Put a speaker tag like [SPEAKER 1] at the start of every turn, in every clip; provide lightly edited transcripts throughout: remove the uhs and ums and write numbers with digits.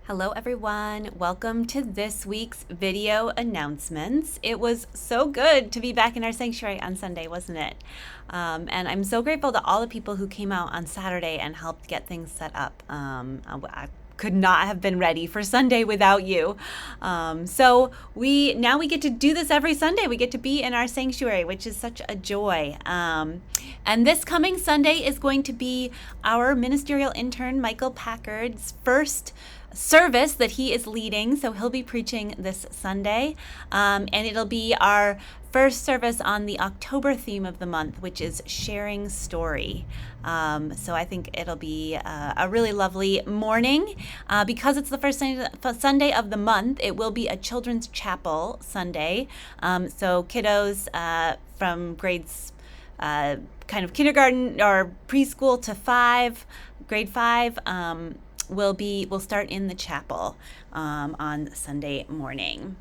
[SPEAKER 1] Hello everyone, welcome to this week's video announcements. It was so good to be back in our sanctuary on Sunday, wasn't it? And I'm so grateful to all the people who came out on Saturday and helped get things set up. I could not have been ready for Sunday without you. So we get to do this every Sunday. We get to be in our sanctuary, which is such a joy. And this coming Sunday is going to be our ministerial intern, Michael Packard's first service that he is leading. So he'll be preaching this Sunday. And it'll be our first service on the October theme of the month, which is sharing story. So I think it'll be a really lovely morning. Because it's the first Sunday of the month, it will be a children's chapel Sunday. So kiddos from grades kind of kindergarten or preschool to grade 5, will start in the chapel on Sunday morning.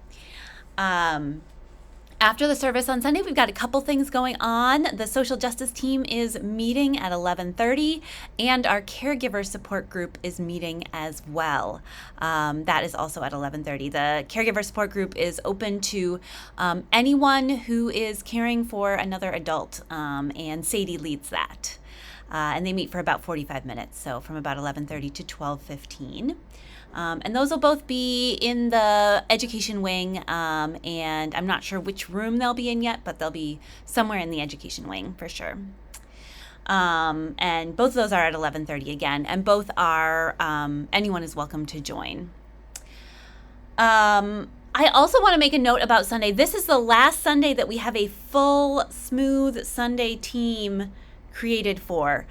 [SPEAKER 1] After the service on Sunday, we've got a couple things going on. The social justice team is meeting at 11:30, and our caregiver support group is meeting as well. That is also at 11:30. The caregiver support group is open to anyone who is caring for another adult, and Sadie leads that. And they meet for about 45 minutes, so from about 11:30 to 12:15. And those will both be in the education wing, and I'm not sure which room they'll be in yet, but they'll be somewhere in the education wing for sure. And both of those are at 11:30 again, and both are, anyone is welcome to join. I also want to make a note about Sunday. This is the last Sunday that we have a full Smooth Sunday team created for.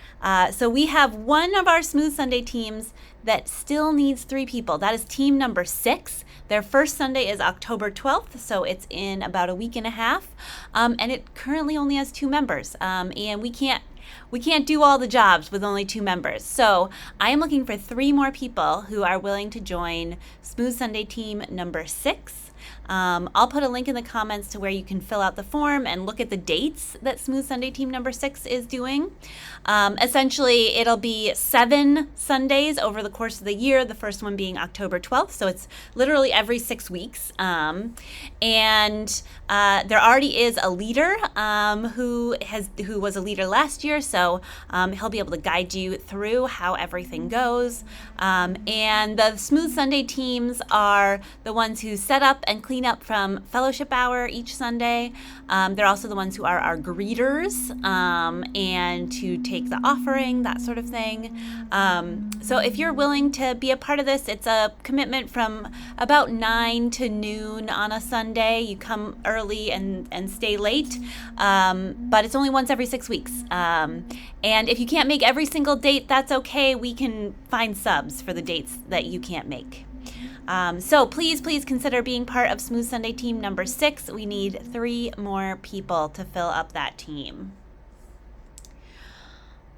[SPEAKER 1] So we have one of our Smooth Sunday teams that still needs 3 people. That is team number 6. Their first Sunday is October 12th, so it's in about a week and a half. And it currently only has 2 members. And we can't do all the jobs with only 2 members. So I am looking for 3 more people who are willing to join Smooth Sunday team number 6. I'll put a link in the comments to where you can fill out the form and look at the dates that Smooth Sunday team number 6 is doing. Essentially, it'll be 7 Sundays over the course of the year, the first one being October 12th, so it's literally every 6 weeks. And there already is a leader who was a leader last year, so he'll be able to guide you through how everything goes. And the Smooth Sunday teams are the ones who set up and clean up from fellowship hour each Sunday. They're also the ones who are our greeters, and to take the offering, that sort of thing. So if you're willing to be a part of this, it's a commitment from about 9 to noon on a Sunday. You come early and stay late, but it's only once every 6 weeks. And if you can't make every single date, that's okay. We can find subs for the dates that you can't make. So please consider being part of Smooth Sunday team number 6. We need 3 more people to fill up that team.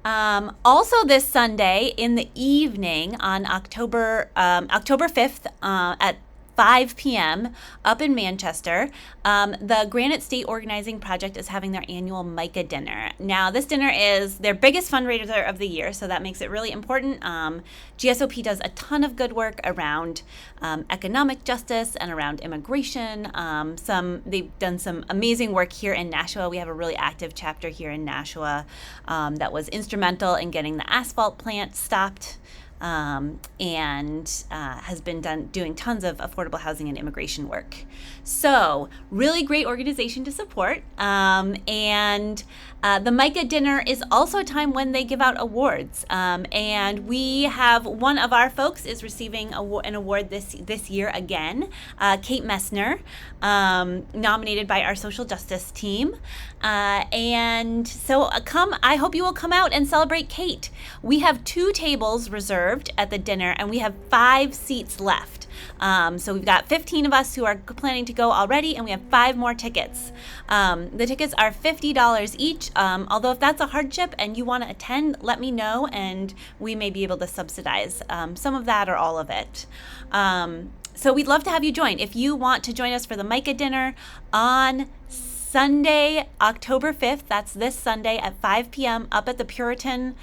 [SPEAKER 1] Also this Sunday in the evening on October 5th at 5 p.m. up in Manchester, the Granite State Organizing Project is having their annual Micah dinner. Now, this dinner is their biggest fundraiser of the year, so that makes it really important. GSOP does a ton of good work around economic justice and around immigration. They've done some amazing work here in Nashua. We have a really active chapter here in Nashua that was instrumental in getting the asphalt plant stopped. And has been doing tons of affordable housing and immigration work. So really great organization to support. And the Micah dinner is also a time when they give out awards. And we have one of our folks is receiving an award this year again, Kate Messner, nominated by our social justice team. And so I hope you will come out and celebrate Kate. We have 2 tables reserved at the dinner, and we have 5 seats left. So we've got 15 of us who are planning to go already, and we have 5 more tickets. The tickets are $50 each, although if that's a hardship and you want to attend, let me know, and we may be able to subsidize some of that or all of it. So we'd love to have you join. If you want to join us for the Micah dinner on Sunday, October 5th, that's this Sunday at 5 p.m. up at the Puritan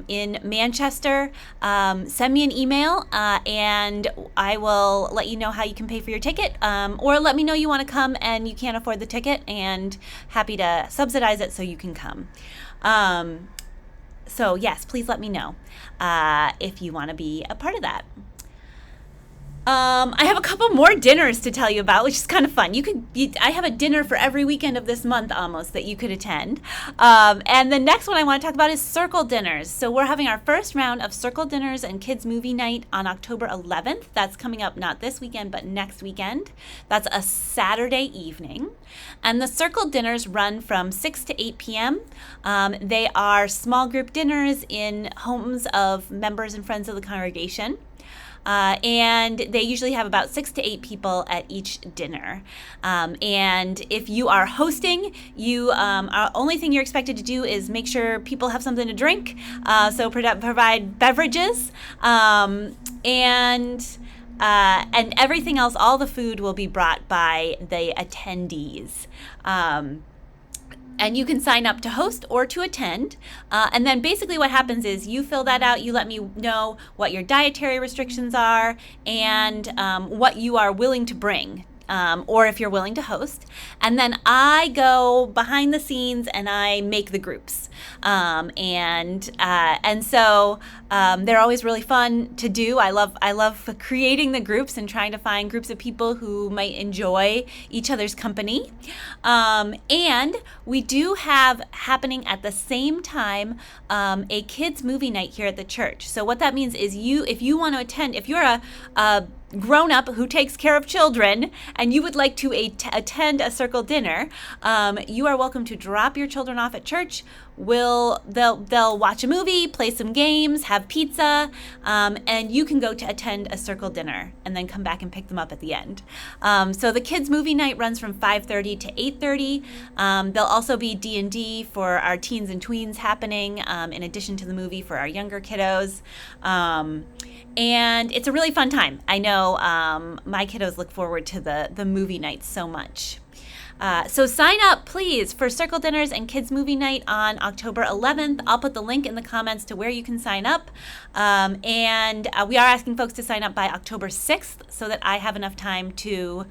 [SPEAKER 1] in Manchester. Send me an email and I will let you know how you can pay for your ticket, or let me know you want to come and you can't afford the ticket, and happy to subsidize it so you can come. So yes, please let me know if you want to be a part of that. I have a couple more dinners to tell you about, which is kind of fun. I have a dinner for every weekend of this month almost that you could attend. And the next one I want to talk about is circle dinners. So we're having our first round of circle dinners and kids movie night on October 11th. That's coming up not this weekend, but next weekend. That's a Saturday evening. And the circle dinners run from 6 to 8 p.m. They are small group dinners in homes of members and friends of the congregation. And they usually have about 6 to 8 people at each dinner. And if you are hosting, only thing you're expected to do is make sure people have something to drink. So provide beverages, and everything else. All the food will be brought by the attendees. And you can sign up to host or to attend. And then basically what happens is you fill that out. You let me know what your dietary restrictions are and what you are willing to bring, or if you're willing to host. And then I go behind the scenes and I make the groups. And so they're always really fun to do. I love creating the groups and trying to find groups of people who might enjoy each other's company. And we do have happening at the same time a kids movie night here at the church. So what that means is if you want to attend, if you're a grown-up who takes care of children and you would like to attend a circle dinner, you are welcome to drop your children off at church. They'll watch a movie, play some games, have pizza, and you can go to attend a circle dinner and then come back and pick them up at the end. So the kids movie night runs from 5:30 to 8:30. There'll also be D&D for our teens and tweens happening, in addition to the movie for our younger kiddos. And it's a really fun time. I know my kiddos look forward to the movie night so much. So sign up, please, for circle dinners and kids movie night on October 11th. I'll put the link in the comments to where you can sign up. And we are asking folks to sign up by October 6th so that I have enough time to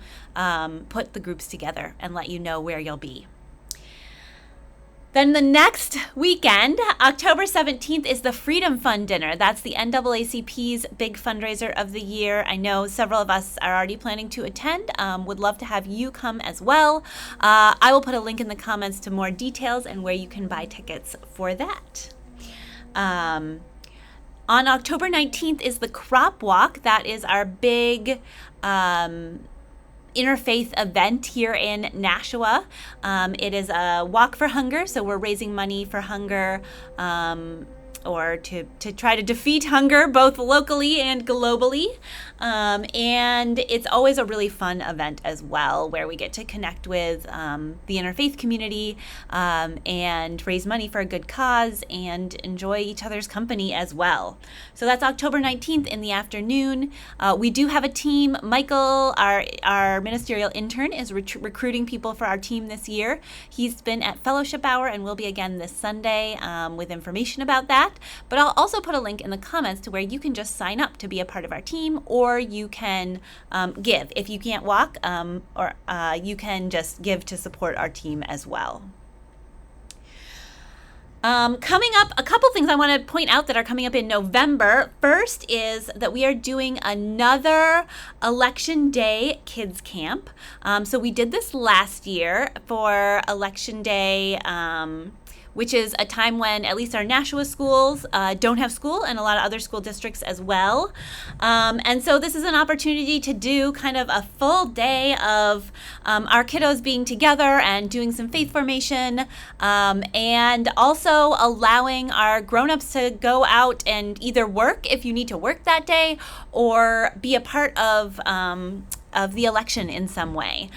[SPEAKER 1] put the groups together and let you know where you'll be. Then the next weekend, October 17th, is the Freedom Fund Dinner. That's the NAACP's big fundraiser of the year. I know several of us are already planning to attend. Would love to have you come as well. I will put a link in the comments to more details and where you can buy tickets for that. On October 19th is the Crop Walk. That is our big interfaith event here in Nashua. It is a walk for hunger, so we're raising money for hunger, or to try to defeat hunger both locally and globally. And it's always a really fun event as well, where we get to connect with the interfaith community and raise money for a good cause and enjoy each other's company as well. So that's October 19th in the afternoon. We do have a team. Michael, our ministerial intern, is recruiting people for our team this year. He's been at Fellowship Hour and will be again this Sunday with information about that. But I'll also put a link in the comments to where you can just sign up to be a part of our team, or you can give. If you can't walk, or you can just give to support our team as well. Coming up, a couple things I want to point out that are coming up in November. First is that we are doing another Election Day Kids Camp. So we did this last year for Election Day, which is a time when at least our Nashua schools don't have school, and a lot of other school districts as well. And so this is an opportunity to do kind of a full day of our kiddos being together and doing some faith formation, and also allowing our grown-ups to go out and either work if you need to work that day, or be a part of of the election in some way.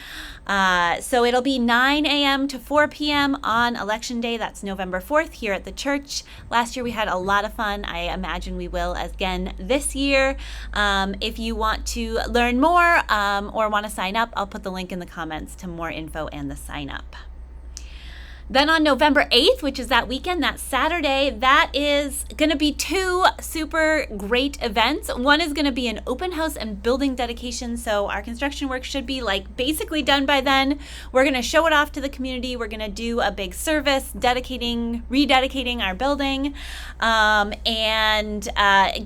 [SPEAKER 1] So it'll be 9 a.m. to 4 p.m. on Election Day. That's November 4th here at the church. Last year we had a lot of fun. I imagine we will again this year. If you want to learn more or want to sign up, I'll put the link in the comments to more info and the sign up. Then on November 8th, which is that weekend, that Saturday, that is going to be 2 super great events. One is going to be an open house and building dedication. So our construction work should be like basically done by then. We're going to show it off to the community. We're going to do a big service rededicating our building, and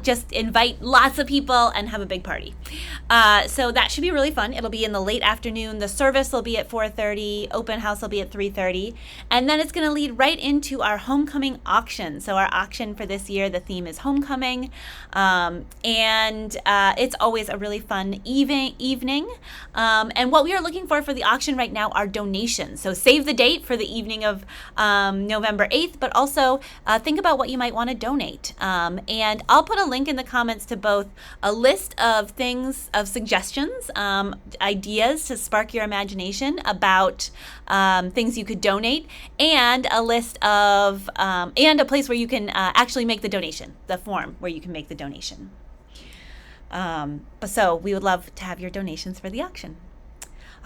[SPEAKER 1] just invite lots of people and have a big party. So that should be really fun. It'll be in the late afternoon. The service will be at 4:30. Open house will be at 3:30. And then it's going to lead right into our homecoming auction. So our auction for this year, the theme is homecoming. And it's always a really fun evening. And what we are looking for the auction right now are donations. So save the date for the evening of November 8th, but also think about what you might want to donate. And I'll put a link in the comments to both a list of suggestions, ideas to spark your imagination about things you could donate, and a list of and a place where you can actually make the donation, the form where you can make the donation. So we would love to have your donations for the auction.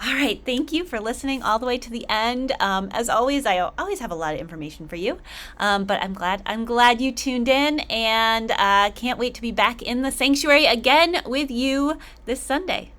[SPEAKER 1] All right, thank you for listening all the way to the end. As always, I always have a lot of information for you, but I'm glad you tuned in, and can't wait to be back in the sanctuary again with you this Sunday.